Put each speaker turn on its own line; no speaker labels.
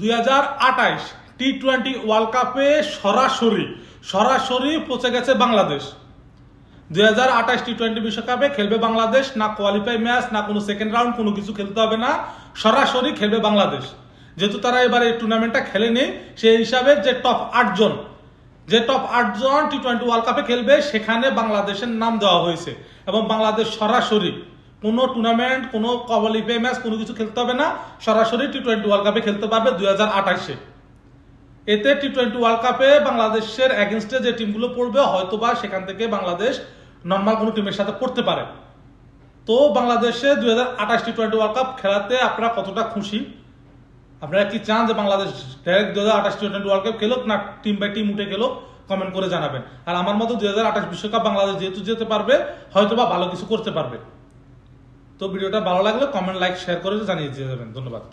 2028 টি-20 world কাপে সরাসরি পৌঁছে গেছে বাংলাদেশ। 2028 টি-20 বিশ্বকাপে খেলবে বাংলাদেশ। না কোয়ালিফাই ম্যাচ, না কোনো সেকেন্ড রাউন্ড, কোনো কিছু খেলতে হবে না, সরাসরি খেলবে বাংলাদেশ। যেহেতু তারা এবার এই টুর্নামেন্টটা খেলেনি, সেই হিসাবে যে টপ 8 জন টি-20 ওয়ার্ল্ড কাপে খেলবে সেখানে বাংলাদেশের নাম দেওয়া হয়েছে। এবং বাংলাদেশ সরাসরি কোনো টুর্নামেন্ট, কোনো কোয়ালিফাই ম্যাচ, কোনো কিছু খেলতে হবে না, সরাসরি টি-20 ওয়ার্ল্ড কাপে খেলতে পারবে 2028-এ। এতে টি-20 ওয়ার্ল্ড কাপে বাংলাদেশের এগেনস্টে যে টিমগুলো পড়বে, হয়তোবা সেখান থেকে বাংলাদেশ নর্মাল কোনো টিমের সাথে পড়তে পারে। তো বাংলাদেশে 2028 টি-20 ওয়ার্ল্ড কাপ খেলাতে আপনারা কতটা খুশি? আপনারা কি চান যে বাংলাদেশ ডাইরেক্ট 2028 টি-20 ওয়ার্ল্ড কাপ খেলুক, না টিম বাই টিম উঠে খেলুক? কমেন্ট করে জানাবেন। আর আমার মতো 2028 বিশ্বকাপ বাংলাদেশ যেহেতু যেতে পারবে, হয়তোবা ভালো কিছু করতে পারবে। তো ভিডিওটা ভালো লাগলে কমেন্ট, লাইক, শেয়ার করে জানিয়ে দিয়ে যাবেন। ধন্যবাদ।